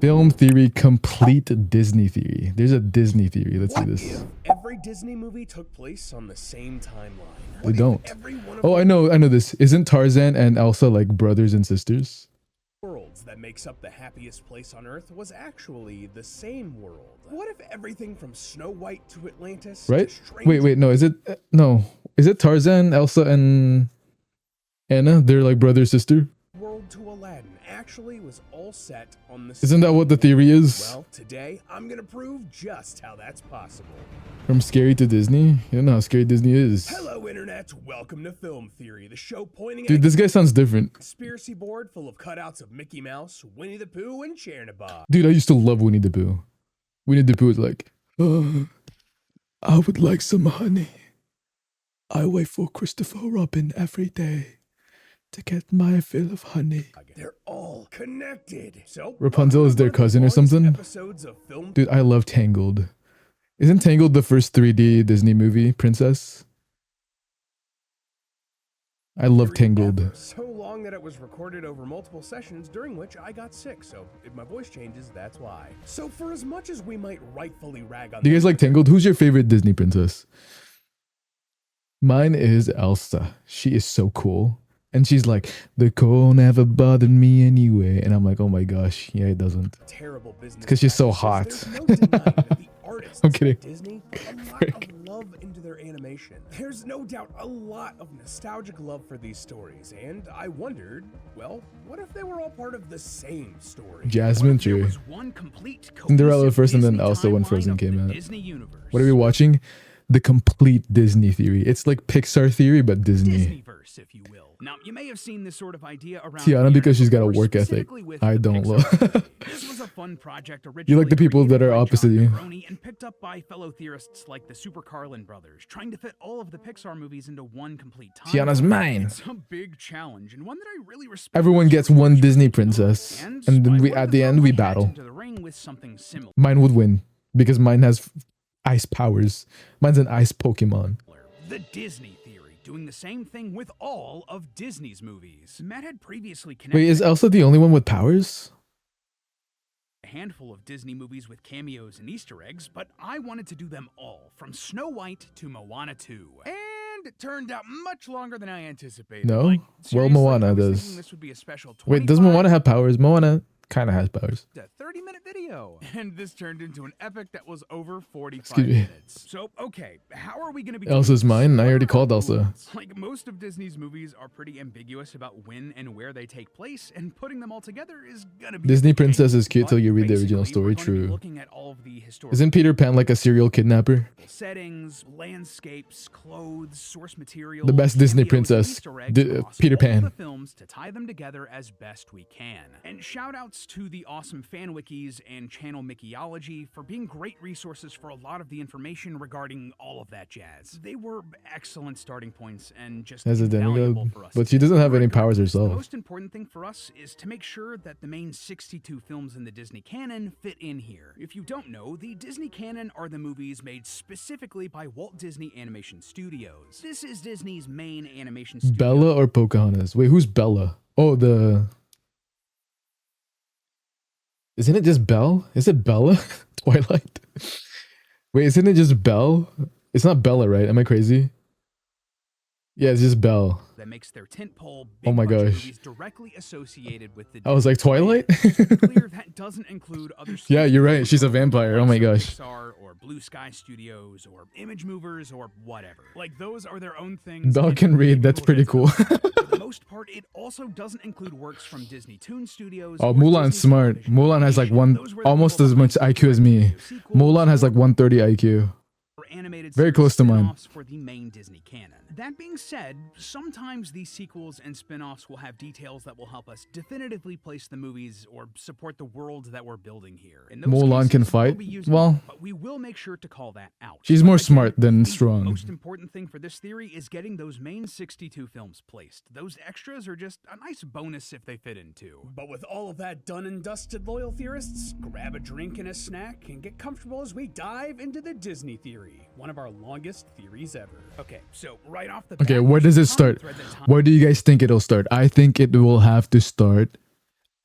Film theory, complete Disney theory. There's a Disney theory. Let's see What this. if every Disney movie took place on the same timeline? They don't. Every one of Oh, I know this. Isn't Tarzan and Elsa like brothers and sisters? worlds that makes up the happiest place on Earth was actually the same world. What if everything from Snow White to Atlantis? Right? to Wait, no. Is it no? Is it Tarzan, Elsa, and Anna? They're like brother sister. World to Aladdin actually was all set on the. Isn't that what the theory is? Well, today I'm gonna prove just how that's possible. From scary to Disney? You don't know how scary Disney is. Hello, Internet. Welcome to Film Theory, the show pointing Dude, at this guy sounds different. a conspiracy board full of cutouts of Mickey Mouse, Winnie the Pooh, and Chernobyl. Dude, I used to love Winnie the Pooh. Winnie the Pooh was like, I would like some honey. I wait for Christopher Robin every day to get my fill of honey. They're all connected. So Rapunzel is their cousin or something? Episodes of Film Dude, I love Tangled. Isn't Tangled the first 3D Disney movie, Princess? I love Theory Tangled. ever. So long that it was recorded over multiple sessions, during which I got sick. So if my voice changes, that's why. So for as much as we might rightfully rag on Do you guys like Tangled? Who's your favorite Disney princess? Mine is Elsa. She is so cool. And she's like, the cold never bothered me anyway. And I'm like, oh my gosh. Yeah, it doesn't. terrible business, 'cause she's so practices, hot. there's no denying that the artists I'm kidding. at Disney put a lot of love into their animation. There's no doubt a lot of nostalgic love for these stories, and I wondered, well, what if they were all part of the same story? Jasmine, There true. was one complete Cinderella cohesive first and then Disney Elsa when timeline Frozen of the came out. Disney universe. What are we watching? The complete Disney theory. It's like Pixar theory, but Disney. Disneyverse, if you will. Now, you may have seen this sort of idea around Tiana, here because she's got a before, work ethic. specifically with I the don't Pixar love. movie. This was a fun project You like the people that are opposite you. you. And picked up by fellow theorists like the Super Carlin brothers, trying to fit all of the Pixar movies into one complete time. Tiana's mine. It's a big challenge, and one that I really respect. Everyone gets one Disney princess, and then I we wanted at to the throw end my we hat battle. into the ring with something similar. Mine would win because mine has ice powers. Mine's an ice Pokemon. The Disney theory, doing the same thing with all of Disney's movies. Matt had previously connected Wait, is Elsa the only one with powers? a handful of Disney movies with cameos and Easter eggs, but I wanted to do them all, from Snow White to Moana 2. And it turned out much longer than I anticipated. No? Like, Well, seriously, Moana I was does. thinking this would be a special Wait, does 25 Moana have powers? Moana kind of has powers. a 30-minute video. And this turned into an epic that was over 45 Excuse me. minutes. So, okay, how are we going to be doing Elsa's this? mine. I What already are called our Elsa. rules? Like, most of Disney's movies are pretty ambiguous about when and where they take place, and putting them all together is gonna be Disney a pain. princess is cute till But you read the original basically, we're story. gonna be True. looking at all of the historical Isn't Peter Pan like a serial kidnapper? settings, landscapes, clothes, source material, The best Disney cameos, and princess, Easter eggs across Peter all Pan. the films to tie them together as best we can. And shout outs to the awesome fan wikis and channel Mickeyology for being great resources for a lot of the information regarding all of that jazz. They were excellent starting points and just As a invaluable demigod, for us but to she doesn't have any regardless. powers The herself. most important thing for us is to make sure that the main 62 films in the Disney canon fit in here. If you don't know, the Disney canon are the movies made specifically by Walt Disney Animation Studios. This is Disney's main animation studio. Bella or Pocahontas? Wait, who's Bella? Oh, the... Isn't it just Belle? Is it Bella? Twilight? Wait, isn't it just Belle? It's not Bella, right? Am I crazy? Yeah, it's just Belle. that makes their tentpole Oh my big budget gosh. movies directly associated with the I was like, Disney Twilight? brand. To be clear, that doesn't include other Yeah, you're right. studios She's a vampire. Oh my like gosh. Pixar or Blue Sky Studios or Image Movers or whatever. Like, those are their own things. Belle and can read. That's people pretty just cool. don't. For the most part, it also doesn't include works from Disney Toon Studios. Oh, or Mulan's Disney smart. Television Mulan has like Animation. one, Those were the almost people as much behind IQ as me. the sequels Mulan has like or 130 IQ. animated Very series close to mine. spin-offs for the main Disney canon. That being said, sometimes these sequels and spin-offs will have details that will help us definitively place the movies or support the world that we're building here. In those Mulan can cases, we'll fight? be using Well, them, but we will make sure to call that out. she's But more again, smart than the strong. most important thing for this theory is getting those main 62 films placed. Those extras are just a nice bonus if they fit in too. But with all of that done and dusted, loyal theorists, grab a drink and a snack and get comfortable as we dive into the Disney theory, one of our longest theories ever. Okay, so right off the Okay, bat, where there's does a it common start? thread that ties Where do you guys think it'll start? I think it will have to start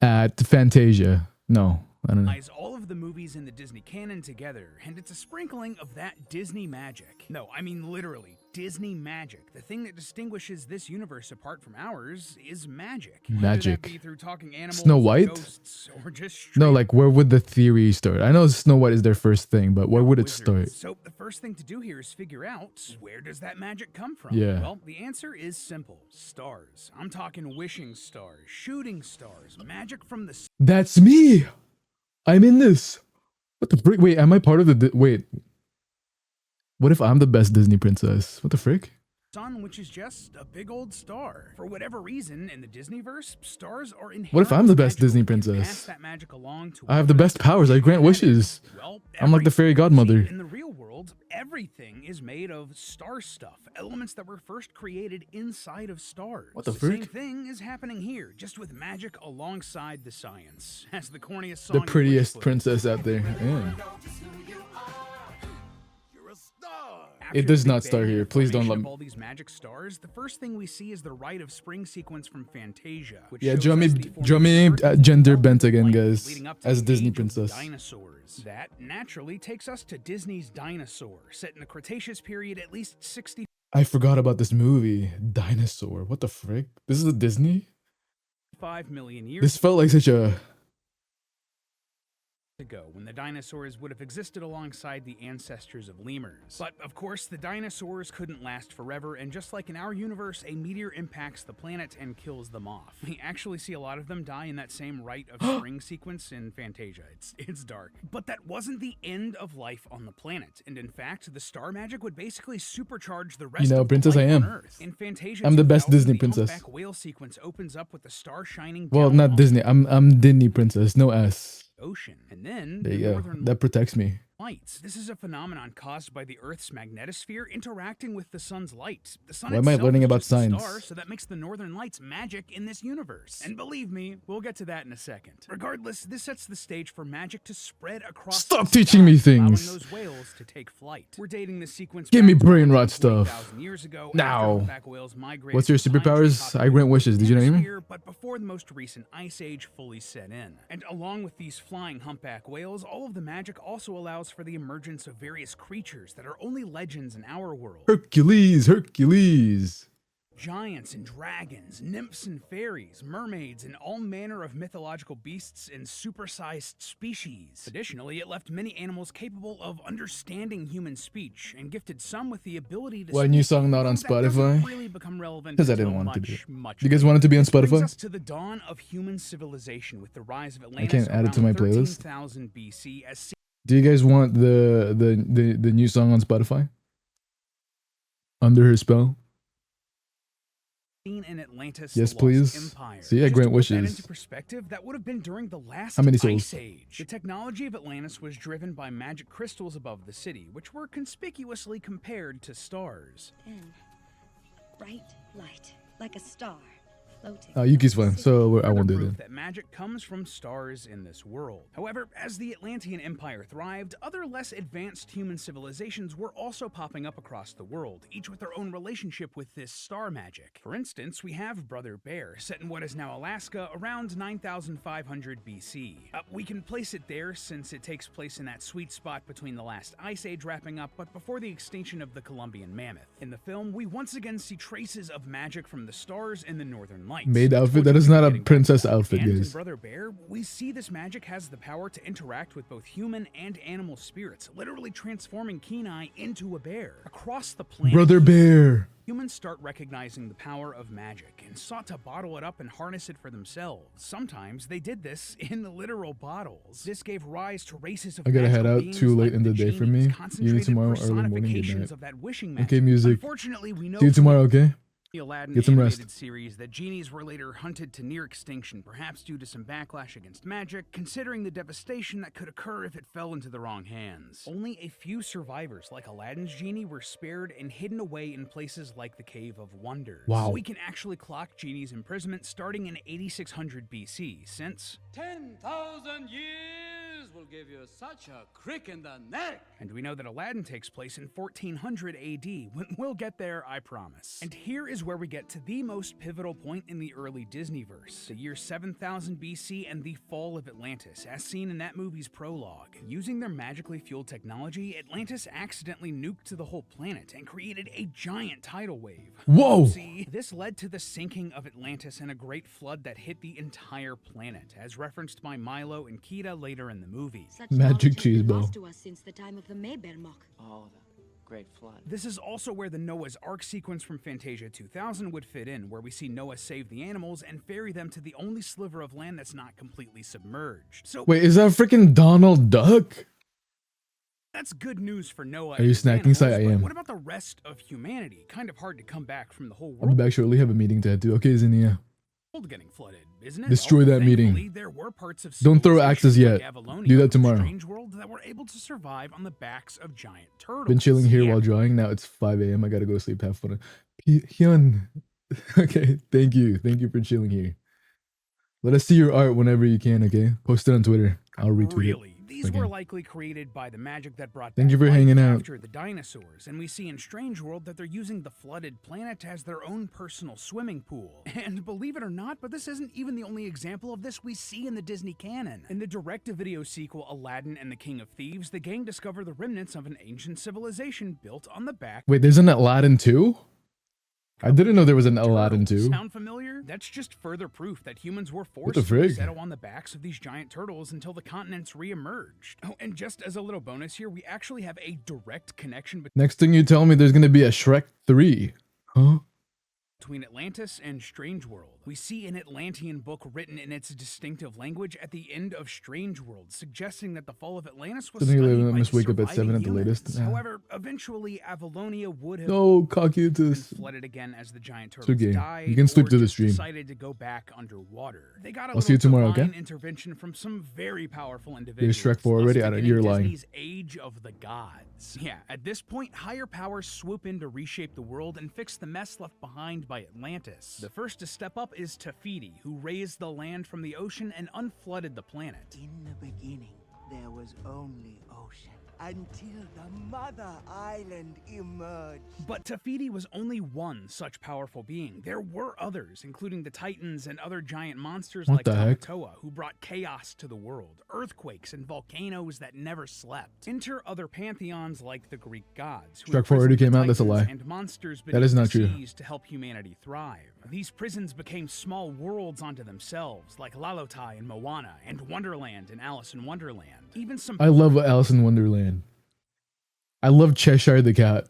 at Fantasia. No, I don't know. all of the movies in the Disney canon together, and it's a sprinkling of that Disney magic. No, I mean literally, Disney magic. The thing that distinguishes this universe apart from ours is magic. Whether that Magic. be through talking animals, Snow White? ghosts, or just No, straight like where would the theory start? I know Snow White is their first thing, but where would it wizards. start? So the first thing to do here is figure out, where does that magic come from? Yeah. Well, the answer is simple. Stars. I'm talking wishing stars, shooting stars, magic from the That's me. I'm in this. What the frick? Wait, am I part of the? Wait. What if I'm the best Disney princess? What the frick? sun, which is just a big old star. For whatever reason, in the Disneyverse, stars are inherently What if I'm the best magical Disney and can pass princess? that magic along to I have the whoever best powers. I grant that is. wishes. Well, I'm like the fairy everything. godmother. See, in the real world, everything is made of star stuff, elements that were first created inside of stars. What the Same frick? thing is happening here, just with magic alongside the science. As the corniest song The in the prettiest Wish princess out there. Yeah. After It does the Big not start Bang and here. the Please don't formation let of me. all these magic stars, the first thing we see is the rite of spring sequence from Fantasia, which Yeah, shows draw me, us the draw me formation of Earth gender and bent again, life guys. leading up to As the Disney age of princess. dinosaurs. That naturally takes us to Disney's Dinosaur, set in the Cretaceous period at least 65 I forgot about this movie, Dinosaur. What the frick? This is a Disney. million years This felt like such a. ago, when the dinosaurs would have existed alongside the ancestors of lemurs. But of course, the dinosaurs couldn't last forever, and just like in our universe, a meteor impacts the planet and kills them off. We actually see a lot of them die in that same rite of spring sequence in Fantasia. It's dark. But that wasn't the end of life on the planet, and in fact, the star magic would basically supercharge the rest You know, of princess the I life on am. Earth. In Fantasia I'm the best 2000, Disney the princess. humpback whale sequence opens up with the star shining Well, down not on Disney. I'm Disney princess. No S. ocean. And then There the you go. northern That protects me. lights. This is a phenomenon caused by the Earth's magnetosphere interacting with the sun's light. The sun Why am I itself learning is about just a science? star, so that makes the northern lights magic in this universe. And believe me, we'll get to that in a second. Regardless, this sets the stage for magic to spread across Stop the teaching me sky, allowing things. those whales to take flight. We're dating this sequence Give me back to brain rot 120,000 stuff. years ago Now. after humpback whales migrated What's your from pine tree superpowers? I grant populations wishes. Did you know what I mean? hemisphere, but before the most recent ice age fully set in. And along with these flying humpback whales, all of the magic also allows for the emergence of various creatures that are only legends in our world. Hercules, Hercules. Giants and dragons, nymphs and fairies, mermaids, and all manner of mythological beasts and supersized species. Additionally, it left many animals capable of understanding human speech and gifted some with the ability to Why new speak, song not on although that doesn't Spotify? really become relevant 'Cause I didn't until want it to be. much You guys later. want it to be on This brings Spotify? us to the dawn of human civilization with the rise of I Atlantis can't add it to my around playlist. 13,000 BC as Do you guys want the new song on Spotify? Under Her Spell? seen in Atlantis, Yes, the please. Lost Empire. See, I Just grant to put that wishes. into perspective, that would have been during the last How many ice souls? age. The technology of Atlantis was driven by magic crystals above the city, which were conspicuously compared to stars. Then, bright light, like a star, floating. Yuki's fine, so I Further won't do proof that. that magic comes from stars in this world. However, as the Atlantean Empire thrived, other less advanced human civilizations were also popping up across the world, each with their own relationship with this star magic. For instance, we have Brother Bear, set in what is now Alaska, around 9,500 BC. We can place it there since it takes place in that sweet spot between the last ice age wrapping up, but before the extinction of the Columbian mammoth. In the film, we once again see traces of magic from the stars in the northern lights. Maid I outfit? told That you is we'd not be a getting back to princess that. outfit, And in guys. Brother Bear, we see this magic has the power to interact with both human and animal spirits, literally transforming Kenai into a bear. Across the planet, Brother Bear. humans start recognizing the power of magic and sought to bottle it up and harness it for themselves. Sometimes they did this in the literal bottles. This gave rise to races of I gotta head magical out beings too late like in the day for genies, me. concentrated You tomorrow early morning, good personifications night. of that wishing magic. Okay, music. Unfortunately, we know See you from the tomorrow, okay? the Aladdin Get some animated rest. series that genies were later hunted to near extinction, perhaps due to some backlash against magic, considering the devastation that could occur if it fell into the wrong hands. Only a few survivors, like Aladdin's genie, were spared and hidden away in places like the Cave of Wonders. Wow. We can actually clock Genie's imprisonment starting in 8600 BC, since 10,000 years will give you such a crick in the neck. And we know that Aladdin takes place in 1400 AD. We'll get there, I promise. And here is where we get to the most pivotal point in the early Disneyverse, the year 7000 BC and the fall of Atlantis, as seen in that movie's prologue. Using their magically fueled technology, Atlantis accidentally nuked the whole planet and created a giant tidal wave. Whoa! See, this led to the sinking of Atlantis and a great flood that hit the entire planet, as referenced by Milo and Kida later in the movie. Such Magic knowledge has been cheese bowl. lost to us since the time of the Maybermock. Oh, the Great Flood. This is also where the Noah's Ark sequence from Fantasia 2000 would fit in, where we see Noah save the animals and ferry them to the only sliver of land that's not completely submerged. So Wait, is that freaking Donald Duck? that's good news for Noah. Are you and his snacking, animals, Si? I but am. What about the rest of humanity? Kind of hard to come back from the whole I'll be world back shortly. Have a meeting to head to. Okay, Zinnia. getting flooded, isn't it? Destroy that meeting. Thankfully, there were parts of Don't throw civilization axes yet. like Avalonia Do that and tomorrow. Strange World that were able to survive on the backs of giant turtles. Been chilling here Yeah. while drawing. Now it's 5 a.m. I gotta go to sleep. Have fun. Hyun. Okay, thank you. Thank you for chilling here. Let us see your art whenever you can, okay? Post it on Twitter. I'll retweet Really? it. These Okay. were likely created by the magic that brought Thank back you for life hanging out. after the dinosaurs, and we see in Strange World that they're using the flooded planet as their own personal swimming pool. And believe it or not, but this isn't even the only example of this we see in the Disney canon. In the direct-to-video sequel Aladdin and the King of Thieves, the gang discover the remnants of an ancient civilization built on the back Wait, there's an Aladdin 2? I didn't know there was an Aladdin turtles. 2. Sound familiar? That's just further proof that humans were the forced to frig? settle on the backs of these giant turtles until the continents re-emerged. Oh, and just as a little bonus here, we actually have a direct connection Next thing you tell me there's gonna be a Shrek 3. Huh? between Atlantis and Strange World. We see an Atlantean book written in its distinctive language at the end of Strange World, suggesting that the fall of Atlantis was Doesn't he studied by must the wake up at 7 at the surviving latest? humans. Nah. However, eventually Avalonia would have No, been Cocytus. flooded again as the giant It's turtles okay. died. You can sleep or through the just stream. Decided to go back underwater. They got a I'll see you little tomorrow, okay? divine intervention from some very powerful individuals. Shrek 4 already? thus I don't- beginning you're lying. Disney's Age of the Gods. Yeah, at this point, higher powers swoop in to reshape the world and fix the mess left behind by Atlantis. The first to step up is Tafiti, who raised the land from the ocean and unflooded the planet. In the beginning, there was only ocean until the mother island emerged. But Tafiti was only one such powerful being. There were others, including the Titans and other giant monsters What like the heck? Tamatoa, who brought chaos to the world, earthquakes and volcanoes that never slept. Enter other pantheons like the Greek gods, who Shrek 4 already imprisoned came out? That's a Titans lie. and monsters That is beneath not the true. seas to help humanity thrive. These prisons became small worlds unto themselves, like Lalotai in Moana and Wonderland in Alice in Wonderland. Even some I love Alice in Wonderland. I love Cheshire the cat.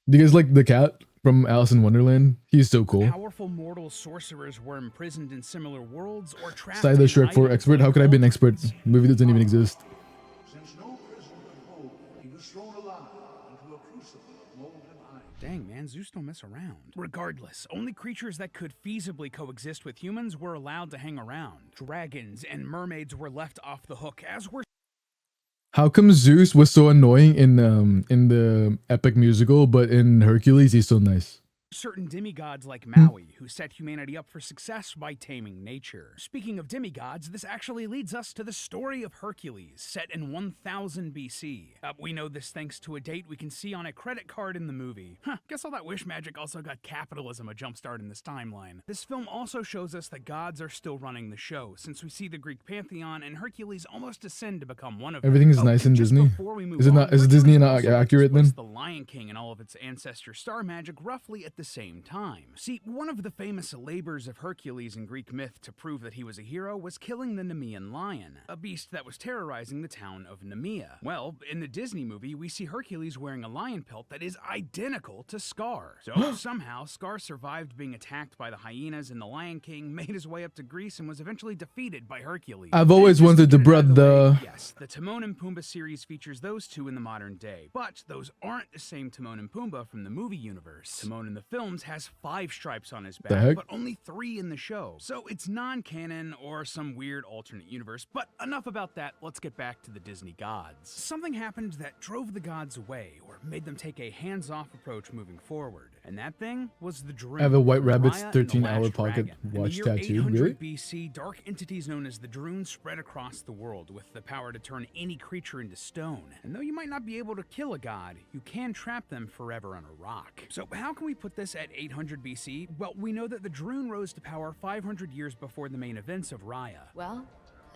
Do you guys like the cat from Alice in Wonderland? He's so cool. powerful mortal sorcerers were imprisoned in similar worlds or trapped Silas in Shrek 4 items expert. How like could I be an altars. expert? The movie doesn't even exist. Since no prison could hold, he was thrown alive into a crucible of molten iron. Dang, man, Zeus don't mess around. Regardless, only creatures that could feasibly coexist with humans were allowed to hang around. Dragons and mermaids were left off the hook, as were How come Zeus was so annoying in the epic musical, but in Hercules he's so nice? certain demigods like Maui, who set humanity up for success by taming nature. Speaking of demigods, this actually leads us to the story of Hercules, set in 1000 BC. We know this thanks to a date we can see on a credit card in the movie. Guess all that wish magic also got capitalism a jumpstart in this timeline. This film also shows us that gods are still running the show, since we see the Greek pantheon and Hercules almost ascend to become one of them. Everything is nice in and just Disney? before we move Is it on, not- is Hercules Disney not also accurate then? expressed the Lion King and all of its ancestor star magic roughly at the same time. See, one of the famous labors of Hercules in Greek myth to prove that he was a hero was killing the Nemean lion, a beast that was terrorizing the town of Nemea. Well, in the Disney movie, we see Hercules wearing a lion pelt that is identical to Scar. So somehow, Scar survived being attacked by the hyenas, and the Lion King made his way up to Greece and was eventually defeated by Hercules. I've always And just wanted to get it out of brought the way, the- Yes, the Timon and Pumbaa series features those two in the modern day, but those aren't the same Timon and Pumbaa from the movie universe. Timon in the films has 5 stripes on his The back, heck? but only 3 in the show. So it's non-canon or some weird alternate universe, but enough about that, let's get back to the Disney gods. Something happened that drove the gods away, or made them take a hands-off approach moving forward. And that thing was the Droon. I have a White Rabbit's Raya and the 13-hour Last pocket Dragon. In the watch year tattoo. 800 Really? BC, dark entities known as the Droon spread across the world with the power to turn any creature into stone. And though you might not be able to kill a god, you can trap them forever on a rock. So how can we put this at 800 BC? Well, we know that the Droon rose to power 500 years before the main events of Raya. Well,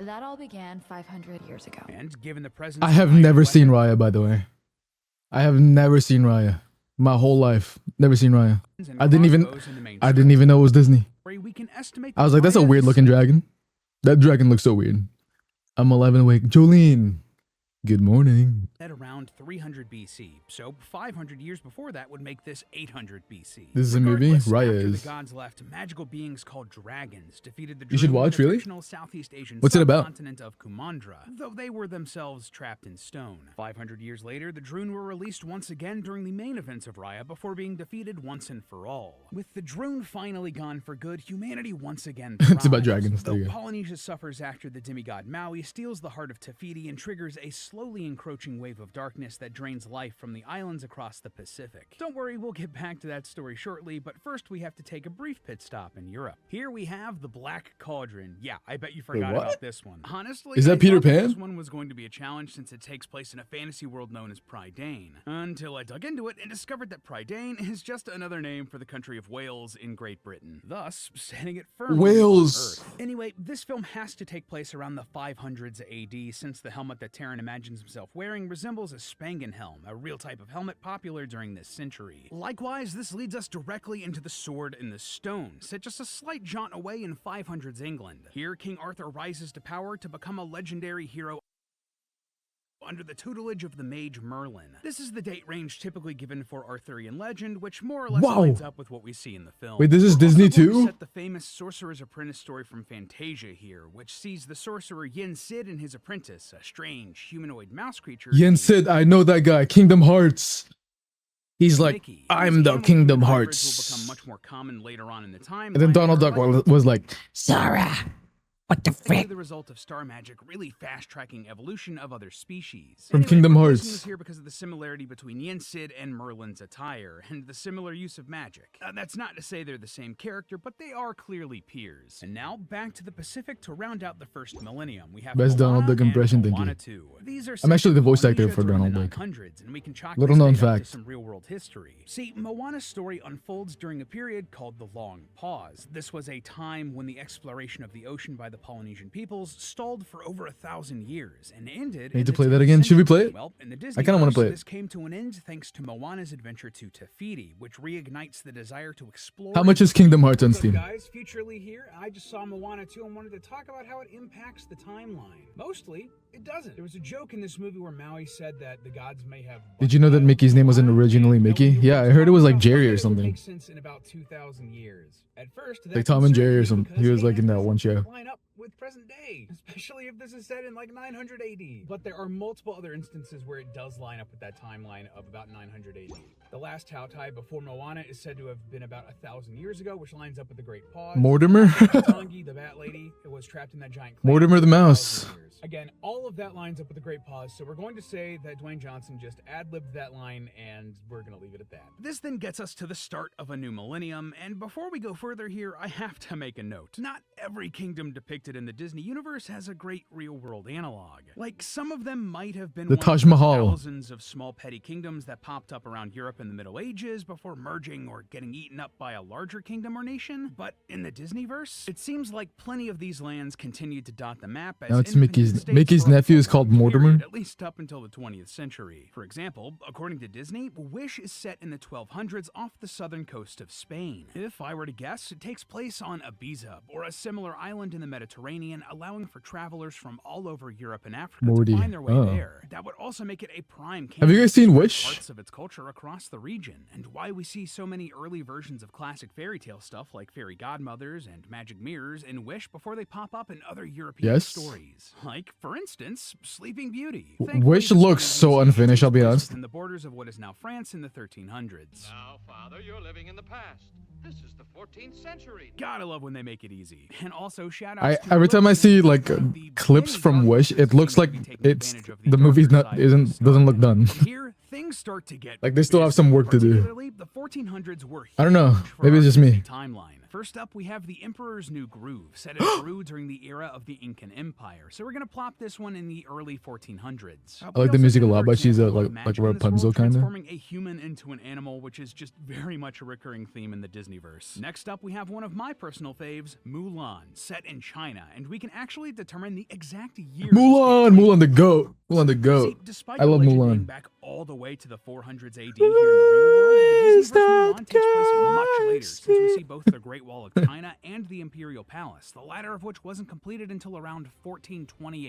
that all began 500 years ago. And given the presence I of have iron never seen weapons Raya, by the way. I have never seen Raya. My whole life. Never seen Raya. and I didn't even crossbows in the main know it was Disney. story, we can estimate I was that like, that's a Raya weird is looking dragon. That dragon looks so weird. I'm 11 awake. Jolene. Good morning. at around 300 BC, so 500 years before that would make this 800 BC. This is a movie? Regardless, Raya after is. the gods left, magical beings called dragons defeated the You should Droon in watch, the really? fictional Southeast Asian What's it about? subcontinent of Kumandra, though they were themselves trapped in stone. 500 years later, the Droon were released once again during the main events of Raya before being defeated once and for all. With the Droon finally gone for good, humanity once again It's about thrives. dragons, there Though you go. Polynesia suffers after the demigod Maui steals the heart of Te Fiti and triggers a slowly encroaching wave of darkness that drains life from the islands across the Pacific. Don't worry, we'll get back to that story shortly, but first we have to take a brief pit stop in Europe. Here we have the Black Cauldron. Yeah, I bet you forgot what? about this one. Honestly, Is that I Peter thought that Pan? This one was going to be a challenge since it takes place in a fantasy world known as Prydain. Until I dug into it and discovered that Prydain is just another name for the country of Wales in Great Britain, thus setting it firmly Wales. on Earth. Anyway, this film has to take place around the 500s AD, since the helmet that Taran imagines himself wearing resembles a Spangen helm, a real type of helmet popular during this century. Likewise, this leads us directly into the Sword in the Stone, set just a slight jaunt away in 500s England. Here, King Arthur rises to power to become a legendary hero under the tutelage of the mage Merlin. This is the date range typically given for Arthurian legend, which more or less Wow. lines up with what we see in the film. Wait, this is We're Disney also going to too? set the famous Sorcerer's Apprentice story from Fantasia here, which sees the sorcerer Yen Sid and his apprentice, a strange humanoid mouse creature. Yen named Sid, I know that guy. Kingdom Hearts. He's like, Mickey. I'm These the animal Kingdom human Hearts. hybrids will become much more common later on in the time. And then Donald Duck was like, Sora, what the frick? The result of star magic really fast-tracking evolution of other species. From Kingdom we're Hearts. placing this here because of the similarity between Yen Sid and Merlin's attire, and the similar use of magic. That's not to say they're the same character, but they are clearly peers. And now, back to the Pacific to round out the first millennium. We have Best Donald Moana Duck and impression, thank you. Moana 2. These are I'm actually the voice Polynesia actor for during Donald the Duck. 900s, and we can chalk Little this known date up to fact. some real-world history. See, Moana's story unfolds during a period called the Long Pause. This was a time when the exploration of the ocean by the Polynesian peoples stalled for over 1,000 years and ended. Need in to the play that 10th again? Should we play century. it? Well, in the Disney kinda wanna play it. This came to an end thanks to Moana's adventure to Te Fiti, which reignites the desire to explore. how much is Kingdom Hearts on What's up, Steam? guys? Future Lee here. I just saw Moana 2 and wanted to talk about how it impacts the timeline. Mostly, it doesn't. There was a joke in this movie where Maui said that the gods may have. Did you know that Mickey's name wasn't originally Mickey? Yeah, I heard it was like Jerry or something. Makes sense in about 2,000 years. At first, that Like Tom and concerned Jerry or me something. because He was like in that doesn't one show. Line up with present day, especially if this is set in like 900 AD. But there are multiple other instances where it does line up with that timeline of about 900 AD. The last Tautai before Moana is said to have been about 1,000 years ago, which lines up with the Great Pause. Mortimer? Tangi, the Bat Lady, who was trapped in that giant clam Mortimer the for Mouse. 1,000 years. Again, all of that lines up with the Great Pause, so we're going to say that Dwayne Johnson just ad-libbed that line, and we're going to leave it at that. This then gets us to the start of a new millennium, and before we go further here, I have to make a note. Not every kingdom depicted in the Disney universe has a great real-world analog. Like, some of them might have been The one Taj of Mahal. thousands of small petty kingdoms that popped up around Europe in the Middle Ages before merging or getting eaten up by a larger kingdom or nation. But in the Disneyverse, it seems like plenty of these lands continued to dot the map as Now it's independent states Mickey's for a nephew is called full Mortimer. period, at least up until the 20th century. For example, according to Disney, Wish is set in the 1200s off the southern coast of Spain. If I were to guess, it takes place on Ibiza, or a similar island in the Mediterranean, allowing for travelers from all over Europe and Africa Morty. to find their way Oh. there. That would also make it a prime Have you guys candidate seen to spread Wish? parts of its culture across the region, and why we see so many early versions of classic fairy tale stuff like fairy godmothers and magic mirrors in Wish before they pop up in other European Yes. stories. Like, for instance, Sleeping Beauty. Wish looks so unfinished, I'll be honest. In the borders of what is now France in the 1300s. Now, Father, you're living in the past. This is the 14th century. Gotta love when they make it easy. And also shout out Every time I see like clips from Wish, it looks like it's the movie's not doesn't look done. Here, things things start to get Like they still have some work to do. particularly the 1400s were I don't know. huge for Maybe it's our just me. Disney timeline. First up, we have the Emperor's New Groove, set in Peru during the era of the Incan Empire. So we're gonna plop this one in the early 1400s. I like the music a lot, but she's like Rapunzel kind of. Transforming a human into an animal, which is just very much a recurring theme in the Disneyverse. Next up, we have one of my personal faves, Mulan, set in China, and we can actually determine the exact year. Mulan the goat. Mulan the goat. See, despite I love the legend dating Mulan. back all the way to the 400s AD here in the real world, the Disneyverse Mulan takes place much later, since we see both the Great Wall of China and the Imperial Palace, the latter of which wasn't completed until around 1420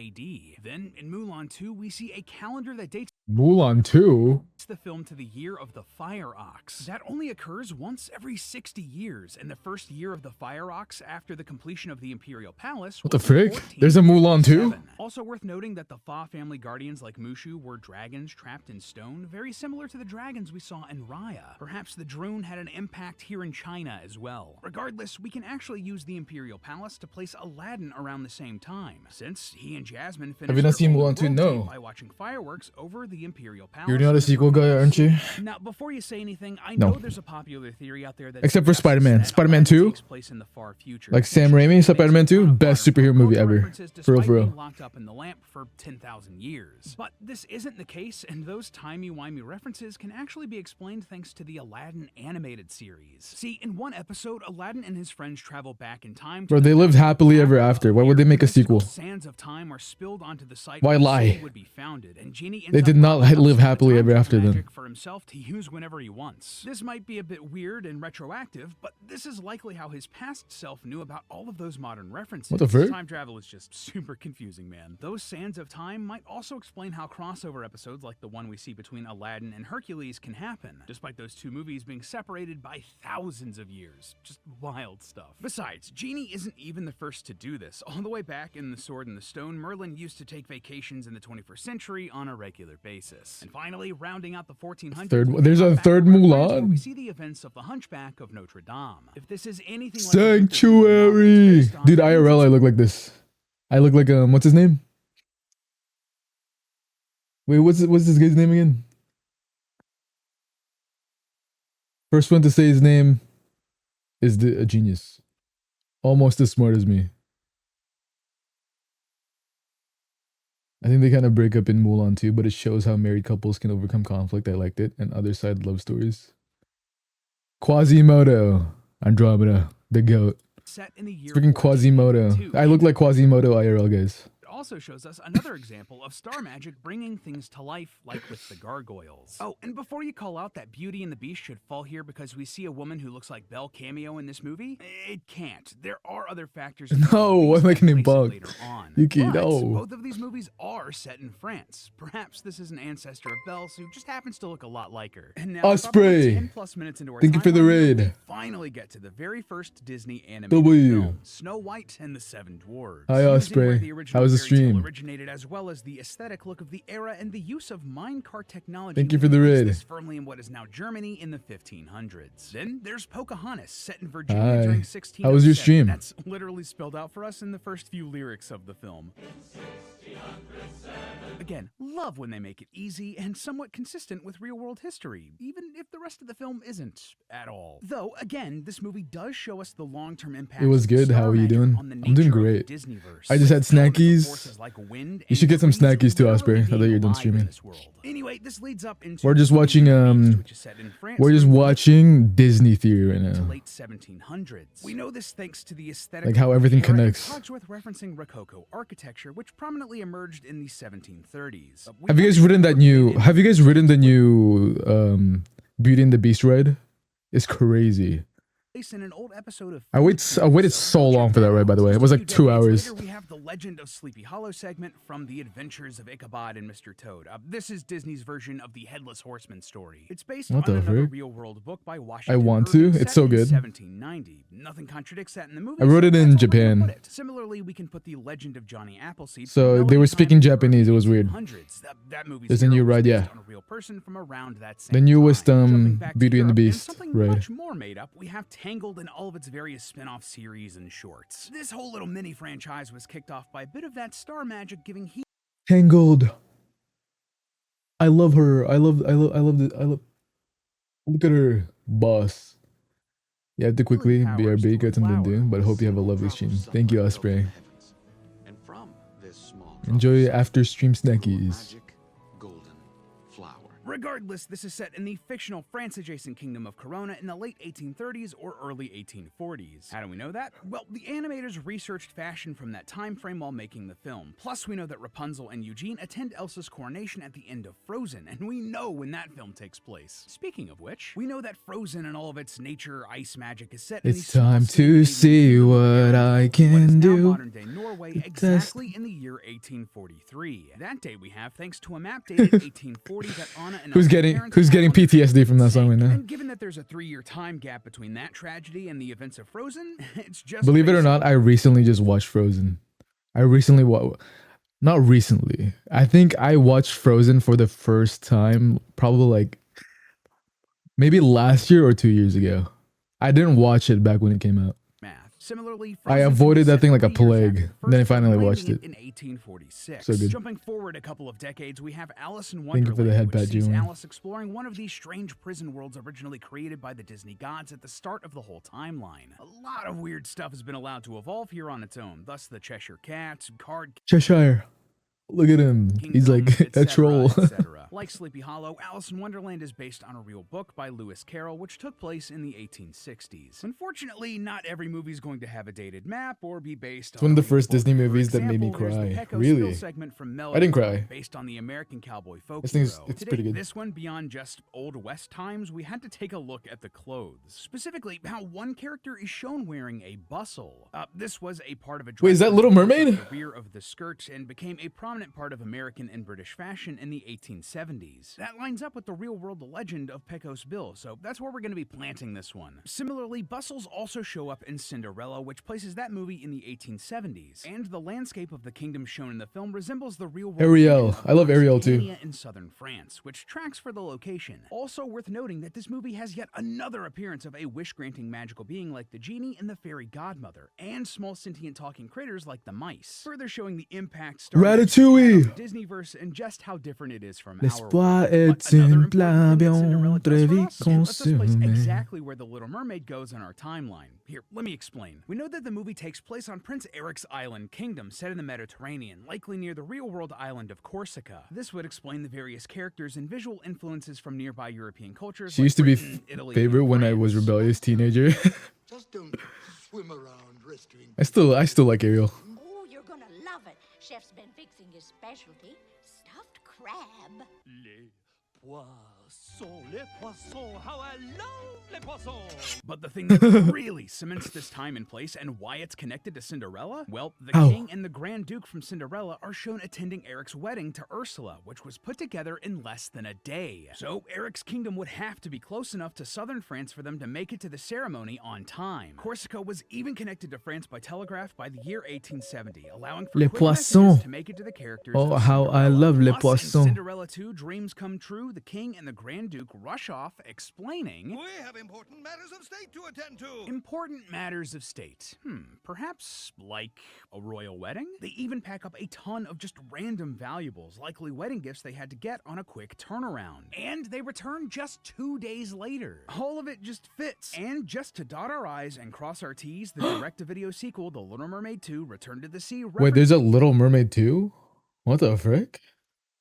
AD. Then, in Mulan 2, we see a calendar that dates Mulan 2? the film to the year of the Fire Ox. That only occurs once every 60 years, and the first year of the Fire Ox after the completion of the Imperial Palace. What the frick? There's a Mulan 2? Also worth noting that the Fa family guardians like Mushu were dragons trapped in stone, very similar to the dragons we saw in Raya. Perhaps the drone had an impact here in China as well. Regardless, we can actually use the Imperial Palace to place Aladdin around the same time, since he and Jasmine finished Have you not seen their Mulan 2? world No. date by watching fireworks over the Imperial Palace. You're not a sequel guy, aren't you? Now, before you say anything, I No. know there's a popular theory out there that Except for suggests Spider-Man. that Spider-Man Aladdin 2? takes place in the far future. Like Sam Raimi, Spider-Man 2? Best superhero movie ever. For real, for real. Locked up in the lamp for 10,000 years. But this isn't the case, and those timey-wimey references can actually be explained thanks to the Aladdin animated series. See, in one episode, Aladdin and his friends travel back in time. Bro, they lived happily ever after. Why would they make a sequel? Sands of time are spilled onto the site Why where the lie? city would be founded, and Genie They ends did up not locking up live some happily time ever after magic then. for himself to use whenever he wants. This might be a bit weird and retroactive, but this is likely how his past self knew about all of those modern references. What the frick? Time travel is just super confusing, man. Those sands of time might also explain how crossover episodes like the one we see between Aladdin and Hercules can happen, despite those two movies being separated by thousands of years. Just wild stuff. Besides, Genie isn't even the first to do this. All the way back in The Sword and the Stone, Merlin used to take vacations in the 21st century on a regular basis. And finally, rounding out the 1400s, There's a third Mulan? we see the events of the Hunchback of Notre Dame. If this is anything like Sanctuary! Dude, IRL, I look like this. I look like, what's his name? Wait, what's this guy's name again? First one to say his name is a genius. Almost as smart as me. I think they kind of break up in Mulan too, but it shows how married couples can overcome conflict. I liked it. And other side love stories. Quasimodo. Andromeda. The goat. Set in the year Freaking Quasimodo. I look like Quasimodo IRL, guys. It also shows us another example of star magic bringing things to life, like with the gargoyles. Oh, and before you call out that Beauty and the Beast should fall here because we see a woman who looks like Belle cameo in this movie, it can't. There are other factors. No, why am I getting bugged? Yuki, But no. both of these movies are set in France. Perhaps this is an ancestor of Belle's who just happens to look a lot like her. And now, Osprey. 10 plus minutes into our Thank you for the timeline, raid. we finally get to the very first Disney animated W. film, Snow White and the Seven Dwarfs. Hi, Using where Osprey. the original How was the fairy tale stream? originated, as well as the aesthetic look of the era and the use of minecart technology. Thank you for the that placed raid. this firmly in what is now Germany in the 1500s. Then there's Pocahontas, set in Virginia Hi. during How was your 1607. stream? That's literally spelled out for us in the first few lyrics of the film. Again, love when they make it easy and somewhat consistent with real-world history, even if the rest of the film isn't at all. Though, again, this movie does show us the long-term impact. It was good. How are you doing? I'm doing great. I just had snackies. You should get some snackies too, Osprey. I thought you were done streaming. Anyway, this leads up into We're just watching Disney Theory right now. late 1700s. We know this thanks to the aesthetic, Like how everything era, connects. Cogsworth referencing Rococo architecture, which prominently emerged in the 1730s. Have you guys ridden that new? Have you guys ridden the new Beauty and the Beast ride? It's crazy. In an old episode of I waited so long for that ride. By the way, it was like 2 hours. Later, we have the Legend of Sleepy Hollow segment from The Adventures of Ichabod and Mr. Toad. This is Disney's version of the Headless Horseman story. It's based What on the another frick? real-world book by Washington. I want to. Irving, It's set so in good. 1790. Nothing contradicts that in the movie. I wrote so it in that's all I'm gonna Japan. put it. Similarly, we can put the Legend of Johnny Appleseed. So from they were Melody speaking Time in the Japanese. It was weird. 1800s. That movie's There's a hero new was ride, based yeah. on a real person from around that The same newest time. Jumping back to Beauty and the Europe, Beast something ride. much more made up. We have Tangled and all of its various spin-off series and shorts. This whole little mini franchise was kicked off by a bit of that star magic giving heat. Tangled. I love her. I love look at her boss. You have to quickly BRB, get something to do, but hope you have a lovely stream. Thank you, Osprey. And from this small Enjoy after stream snackies. golden flower. Regardless, this is set in the fictional France-adjacent kingdom of Corona in the late 1830s or early 1840s. How do we know that? Well, the animators researched fashion from that time frame while making the film. Plus, we know that Rapunzel and Eugene attend Elsa's coronation at the end of Frozen, and we know when that film takes place. Speaking of which, we know that Frozen and all of its nature ice magic is set in It's time to see what I can do. Modern-day Norway, exactly in the year 1843. That day we have thanks to a map dated 1840 that Anna and Who's getting PTSD from that song right now? And given that there's a 3-year time gap between that tragedy and the events of Frozen, it's just Believe it or not, I recently just watched Frozen. Not recently. I think I watched Frozen for the first time probably like maybe last year or 2 years ago. I didn't watch it back when it came out. Similarly, I avoided that thing like a plague. Then I finally watched it. In 1846. So good. Jumping forward a couple of decades, we have Alice in Thank you for the Wonderland, head which pat, sees Julian. Alice exploring one of these strange prison worlds originally created by the Disney gods at the start of the whole timeline. A lot of weird stuff has been allowed to evolve here on its own, thus the Cheshire Cat, card Cheshire. Look at him. He's like a troll. etc. Like Sleepy Hollow, Alice in Wonderland is based on a real book by Lewis Carroll, which took place in the 1860s. Unfortunately, not every movie is going to have a dated map or be based It's on one of the a real first book. Disney For movies that made me example, there's the cry. Pecos Really? Bill segment from I didn't cry. based on the American cowboy folk This thing's hero. it's Today, pretty good. This one, beyond just Old West times, we had to take a look at the clothes. Specifically, how one character is shown wearing a bustle. This was a part of a Wait, is that Little Mermaid? at the rear of the skirt and became a prominent part of American and British fashion in the 1870s. That lines up with the real-world legend of Pecos Bill, so that's where we're going to be planting this one. Similarly, bustles also show up in Cinderella, which places that movie in the 1870s, and the landscape of the kingdom shown in the film resembles the real-world Ariel. region of I love Ariel too. Occitania in southern France, which tracks for the location. Also worth noting that this movie has yet another appearance of a wish-granting magical being like the genie and the fairy godmother, and small sentient talking critters like the mice, further showing the impact Ratatouille. Disneyverse and just how different it is from L'espoir our world. est But another une important thing that Cinderella très does for vite us lets us place consumée. exactly where the Little Mermaid goes on our timeline. Here, let me explain. We know that the movie takes place on Prince Eric's island kingdom set in the Mediterranean, likely near the real-world island of Corsica. This would explain the various characters and visual influences from nearby European cultures. She used to be favorite when I was rebellious teenager. Just don't swim around rescuing. I still like Ariel. Oh, you're gonna love it. Chef's been fixing his specialty, stuffed crab. Les poissons, how I love les poissons! But the thing that really cements this time and place and why it's connected to Cinderella? Well, the Ow. king and the Grand Duke from Cinderella are shown attending Eric's wedding to Ursula, which was put together in less than a day. So Eric's kingdom would have to be close enough to southern France for them to make it to the ceremony on time. Corsica was even connected to France by telegraph by the year 1870, allowing for Les quick messages poissons. to make it to the characters. Oh, of how I Cinderella. love les Plus, in poissons. Cinderella 2, dreams come true. The king and the Grand Duke rush off, explaining, We have important matters of state to attend to. important matters of state. Perhaps like a royal wedding? They even pack up a ton of just random valuables, likely wedding gifts they had to get on a quick turnaround. And they return just 2 days later. All of it just fits. And just to dot our I's and cross our T's, the direct-to-video sequel, The Little Mermaid 2, Return to the Sea, Wait, there's a Little Mermaid too? What the frick?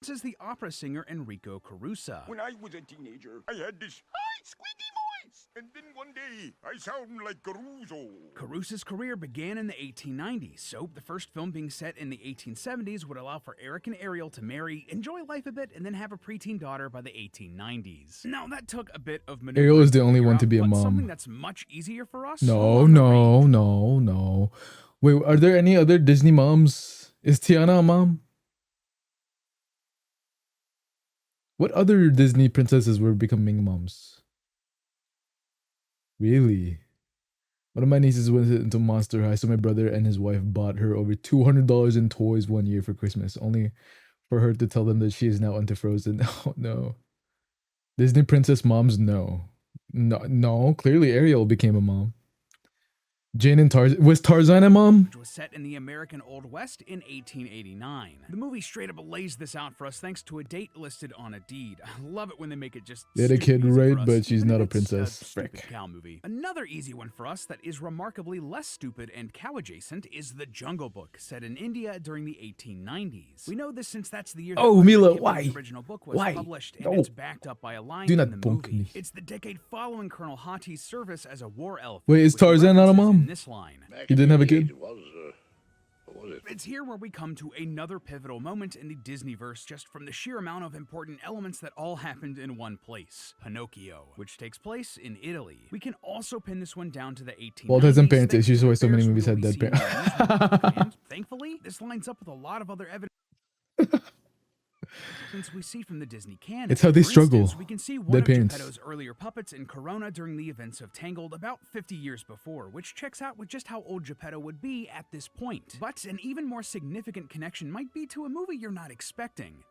is the opera singer Enrico Caruso. When I was a teenager, I had this high, squeaky voice. And then one day, I sound like Caruso. Caruso's career began in the 1890s, so the first film being set in the 1870s would allow for Eric and Ariel to marry, enjoy life a bit, and then have a preteen daughter by the 1890s. Now, that took a bit of maneuvering Ariel is the to only figure one out, to be a but something mom. that's much easier for us. No, no, no, no. Wait, are there any other Disney moms? Is Tiana a mom? What other Disney princesses were becoming moms? Really? One of my nieces went into Monster High, so my brother and his wife bought her over $200 in toys one year for Christmas, only for her to tell them that she is now into Frozen. Oh no. Disney princess moms, no. No, clearly Ariel became a mom. Jane and Tarzan. Was Tarzan a mom? Which was set in the American Old West in 1889. The movie straight up lays this out for us thanks to a date listed on a deed. I love it when they make it just They had a kid, stupid easy right? for us, But she's even not if a it's princess. stupid Frick. cow movie. Another easy one for us that is remarkably less stupid and cow adjacent is The Jungle Book, set in India during the 1890s. We know this since that's the year that Oh, Mila, Kipling's why? original book was Why? published, and No. it's backed up by a line Do in not the bonk movie. me. It's the decade following Colonel Hatti's service as a war elephant. Wait, is with the Tarzan not a references in mom? this line. He didn't have a kid? It's here where we come to another pivotal moment in the Disneyverse just from the sheer amount of important elements that all happened in one place. Pinocchio, which takes place in Italy. We can also pin this one down to the 1890s. Walt has some parents thanks to issues, the why so many Ferris movies wheel had we dead see in the parents. and thankfully, this lines up with a lot of other evidence. Since we see from the Disney canon, It's how they for struggle. instance, we can see one Their of parents. Geppetto's earlier puppets in Corona during the events of Tangled about 50 years before, which checks out with just how old Geppetto would be at this point. But an even more significant connection might be to a movie you're not expecting,